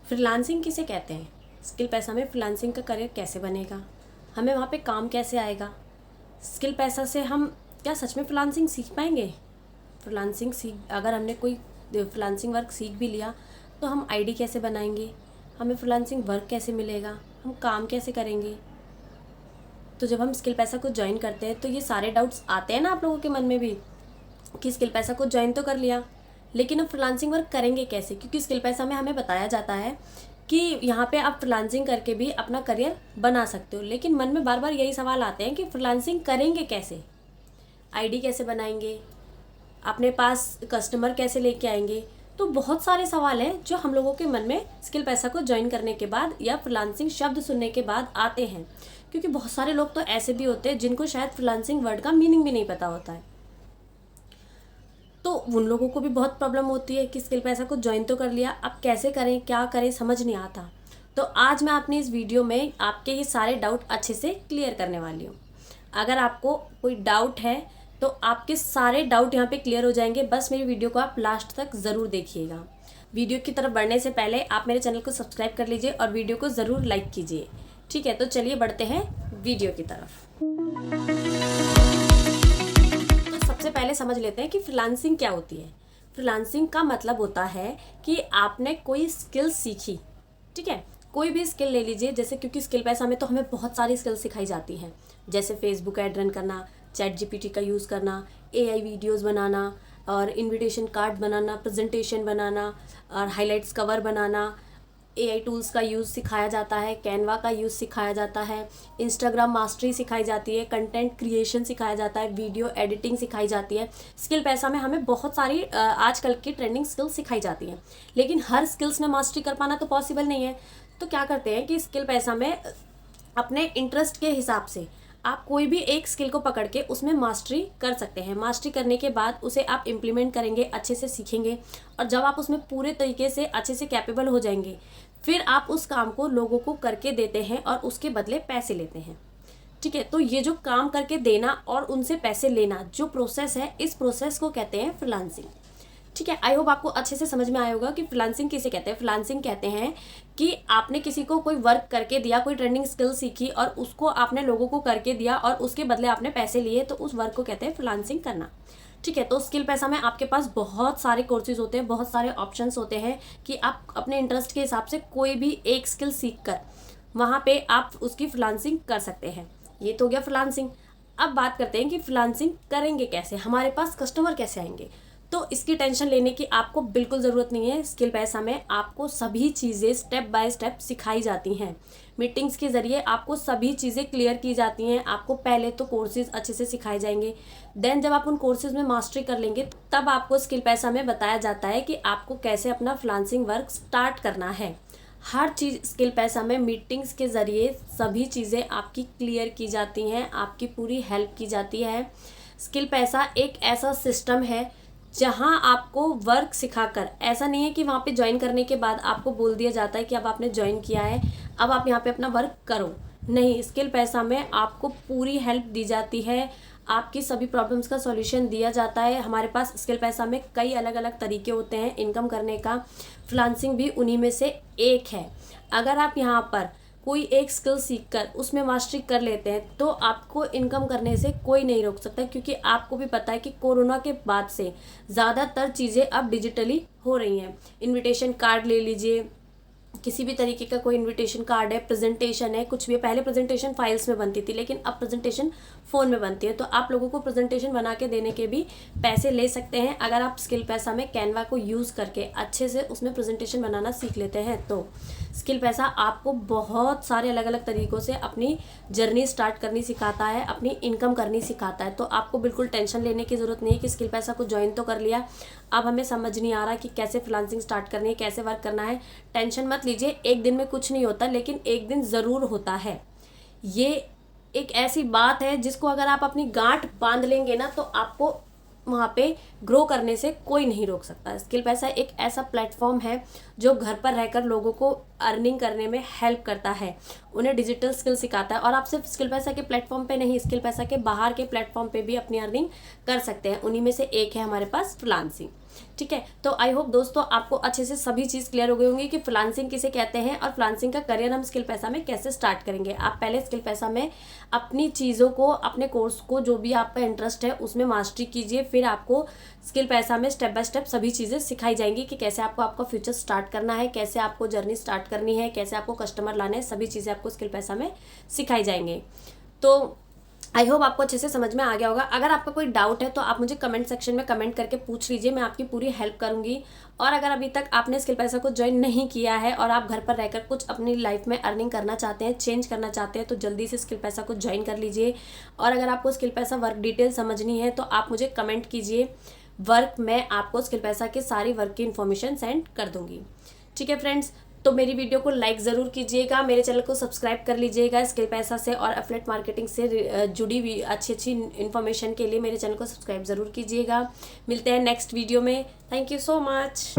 Freelancing किसे कहते हैं? स्किल पैसा में फ्रीलांसिंग का करियर कैसे बनेगा? हमें वहाँ पे काम कैसे आएगा? स्किल पैसा से हम क्या सच में फ्रीलांसिंग सीख पाएंगे? फ्रीलांसिंग सीख अगर हमने कोई फ्रीलांसिंग वर्क सीख भी लिया तो हम आईडी कैसे बनाएंगे? हमें फ्रीलांसिंग वर्क कैसे मिलेगा? हम काम कैसे करेंगे? तो जब हम स्किल पैसा को ज्वाइन करते हैं तो ये सारे डाउट्स आते हैं ना आप लोगों के मन में भी कि स्किल पैसा को ज्वाइन तो कर लिया, लेकिन अब फ्रीलांसिंग वर्क करेंगे कैसे? क्योंकि स्किल पैसा में हमें बताया जाता है कि यहाँ पे आप फ्रीलांसिंग करके भी अपना करियर बना सकते हो, लेकिन मन में बार बार यही सवाल आते हैं कि फ्रीलांसिंग करेंगे कैसे? आईडी कैसे बनाएंगे? अपने पास कस्टमर कैसे लेके आएंगे? तो बहुत सारे सवाल हैं जो हम लोगों के मन में स्किल पैसा को ज्वाइन करने के बाद या फ्रीलांसिंग शब्द सुनने के बाद आते हैं, क्योंकि बहुत सारे लोग तो ऐसे भी होते हैं जिनको शायद फ्रीलांसिंग वर्ड का मीनिंग भी नहीं पता होता है। तो उन लोगों को भी बहुत प्रॉब्लम होती है कि स्किल पैसा को ज्वाइन तो कर लिया, अब कैसे करें, क्या करें, समझ नहीं आता। तो आज मैं अपनी इस वीडियो में आपके ये सारे डाउट अच्छे से क्लियर करने वाली हूँ। अगर आपको कोई डाउट है तो आपके सारे डाउट यहाँ पे क्लियर हो जाएंगे, बस मेरी वीडियो को आप लास्ट तक ज़रूर देखिएगा। वीडियो की तरफ बढ़ने से पहले आप मेरे चैनल को सब्सक्राइब कर लीजिए और वीडियो को ज़रूर लाइक कीजिए। ठीक है, तो चलिए बढ़ते हैं वीडियो की तरफ। सबसे पहले समझ लेते हैं कि फ्रीलांसिंग क्या होती है। फ्रीलांसिंग का मतलब होता है कि आपने कोई स्किल सीखी। ठीक है, कोई भी स्किल ले लीजिए, जैसे क्योंकि स्किल पैसा में तो हमें बहुत सारी स्किल सिखाई जाती हैं, जैसे फेसबुक ऐड रन करना, चैट जीपीटी का यूज़ करना, एआई वीडियोस बनाना और इनविटेशन कार्ड बनाना, प्रेजेंटेशन बनाना और हाइलाइट्स कवर बनाना। एआई टूल्स का यूज़ सिखाया जाता है, कैनवा का यूज़ सिखाया जाता है, इंस्टाग्राम मास्टरी सिखाई जाती है, कंटेंट क्रिएशन सिखाया जाता है, वीडियो एडिटिंग सिखाई जाती है। स्किल पैसा में हमें बहुत सारी आजकल की ट्रेंडिंग स्किल्स सिखाई जाती हैं, लेकिन हर स्किल्स में मास्टरी कर पाना तो पॉसिबल नहीं है। तो क्या करते हैं कि स्किल पैसा में अपने इंटरेस्ट के हिसाब से आप कोई भी एक स्किल को पकड़ के उसमें मास्टरी कर सकते हैं। मास्टरी करने के बाद उसे आप इम्प्लीमेंट करेंगे, अच्छे से सीखेंगे, और जब आप उसमें पूरे तरीके से अच्छे से कैपेबल हो जाएंगे फिर आप उस काम को लोगों को करके देते हैं और उसके बदले पैसे लेते हैं। ठीक है, तो ये जो काम करके देना और उनसे पैसे लेना जो प्रोसेस है, इस प्रोसेस को कहते हैं फ्रीलांसिंग। ठीक है, आई होप आपको अच्छे से समझ में आया होगा कि फ्रीलांसिंग किसे कहते हैं। फ्रीलांसिंग कहते हैं कि आपने किसी को कोई वर्क करके दिया, कोई ट्रेंडिंग स्किल सीखी और उसको आपने लोगों को करके दिया और उसके बदले आपने पैसे लिए, तो उस वर्क को कहते हैं फ्रीलांसिंग करना। ठीक है, तो स्किल पैसा में आपके पास बहुत सारे कोर्सेज होते हैं, बहुत सारे ऑप्शंस होते हैं कि आप अपने इंटरेस्ट के हिसाब से कोई भी एक स्किल सीख कर वहाँ पे आप उसकी फ्रीलांसिंग कर सकते हैं। ये तो हो गया फ्रीलांसिंग। अब बात करते हैं कि फ्रीलांसिंग करेंगे कैसे, हमारे पास कस्टमर कैसे आएंगे। तो इसकी टेंशन लेने की आपको बिल्कुल ज़रूरत नहीं है। स्किल पैसा में आपको सभी चीज़ें स्टेप बाय स्टेप सिखाई जाती हैं। मीटिंग्स के ज़रिए आपको सभी चीज़ें क्लियर की जाती हैं। आपको पहले तो कोर्सेज अच्छे से सिखाए जाएंगे, देन जब आप उन कोर्सेज में मास्टरी कर लेंगे तब आपको स्किल पैसा में बताया जाता है कि आपको कैसे अपना फ्रीलांसिंग वर्क स्टार्ट करना है। हर चीज़ स्किल पैसा में मीटिंग्स के ज़रिए सभी चीज़ें आपकी क्लियर की जाती हैं, आपकी पूरी हेल्प की जाती है। स्किल पैसा एक ऐसा सिस्टम है जहां आपको वर्क सिखाकर, ऐसा नहीं है कि वहां पे ज्वाइन करने के बाद आपको बोल दिया जाता है कि अब आपने ज्वाइन किया है, अब आप यहाँ पे अपना वर्क करो। नहीं, स्किल पैसा में आपको पूरी हेल्प दी जाती है, आपकी सभी प्रॉब्लम्स का सॉल्यूशन दिया जाता है। हमारे पास स्किल पैसा में कई अलग अलग तरीके होते हैं इनकम करने का, फ्रीलांसिंग भी उन्हीं में से एक है। अगर आप यहाँ पर कोई एक स्किल सीखकर उसमें मास्टरी कर लेते हैं तो आपको इनकम करने से कोई नहीं रोक सकता, क्योंकि आपको भी पता है कि कोरोना के बाद से ज़्यादातर चीज़ें अब डिजिटली हो रही हैं। इनविटेशन कार्ड ले लीजिए, किसी भी तरीके का कोई इनविटेशन कार्ड है, प्रेजेंटेशन है, कुछ भी है। पहले प्रेजेंटेशन फाइल्स में बनती थी, लेकिन अब प्रेजेंटेशन फ़ोन में बनती है। तो आप लोगों को प्रेजेंटेशन बना के देने के भी पैसे ले सकते हैं अगर आप स्किल पैसा में कैनवा को यूज़ करके अच्छे से उसमें प्रेजेंटेशन बनाना सीख लेते हैं। तो स्किल पैसा आपको बहुत सारे अलग अलग तरीक़ों से अपनी जर्नी स्टार्ट करनी सिखाता है, अपनी इनकम करनी सिखाता है। तो आपको बिल्कुल टेंशन लेने की ज़रूरत नहीं है कि स्किल पैसा को ज्वाइन तो कर लिया, अब हमें समझ नहीं आ रहा कि कैसे फ्रीलांसिंग स्टार्ट करनी है, कैसे वर्क करना है। टेंशन मत लीजिए, एक दिन में कुछ नहीं होता, लेकिन एक दिन ज़रूर होता है। ये एक ऐसी बात है जिसको अगर आप अपनी गांठ बांध लेंगे ना तो आपको वहाँ पे ग्रो करने से कोई नहीं रोक सकता। स्किल पैसा एक ऐसा प्लेटफॉर्म है जो घर पर रहकर लोगों को अर्निंग करने में हेल्प करता है, उन्हें डिजिटल स्किल सिखाता है। और आप सिर्फ स्किल पैसा के प्लेटफॉर्म पे नहीं, स्किल पैसा के बाहर के प्लेटफॉर्म पे भी अपनी अर्निंग कर सकते हैं। उन्हीं में से एक है हमारे पास फ्रीलांसिंग। ठीक है। तो आई होप दोस्तों आपको अच्छे से सभी चीज़ क्लियर हो गई होंगी कि फ्रीलांसिंग किसे कहते हैं और फ्रीलांसिंग का करियर हम स्किल पैसा में कैसे स्टार्ट करेंगे। आप पहले स्किल पैसा में अपनी चीज़ों को, अपने कोर्स को, जो भी आपका इंटरेस्ट है उसमें मास्टरी कीजिए, फिर आपको स्किल पैसा में स्टेप बाय स्टेप सभी चीज़ें सिखाई जाएंगी कि कैसे आपको आपका फ्यूचर स्टार्ट करना है, कैसे आपको जर्नी स्टार्ट करनी है, कैसे आपको कस्टमर लाने हैं, सभी चीज़ें आपको स्किल पैसा में सिखाई जाएंगे। तो आई होप आपको अच्छे से समझ में आ गया होगा। अगर आपका कोई डाउट है तो आप मुझे कमेंट सेक्शन में कमेंट करके पूछ लीजिए, मैं आपकी पूरी हेल्प करूंगी। और अगर अभी तक आपने स्किल पैसा को ज्वाइन नहीं किया है और आप घर पर रहकर कुछ अपनी लाइफ में अर्निंग करना चाहते हैं, चेंज करना चाहते हैं, तो जल्दी से स्किल पैसा को ज्वाइन कर लीजिए। और अगर आपको स्किल पैसा वर्क डिटेल समझनी है तो आप मुझे कमेंट कीजिए, वर्क मैं आपको स्किल पैसा के सारी वर्क की इन्फॉर्मेशन सेंड कर दूंगी। ठीक है फ्रेंड्स, तो मेरी वीडियो को लाइक ज़रूर कीजिएगा, मेरे चैनल को सब्सक्राइब कर लीजिएगा। स्किल पैसा से और एफिलिएट मार्केटिंग से जुड़ी हुई अच्छी अच्छी इन्फॉर्मेशन के लिए मेरे चैनल को सब्सक्राइब ज़रूर कीजिएगा। मिलते हैं नेक्स्ट वीडियो में। Thank you so much.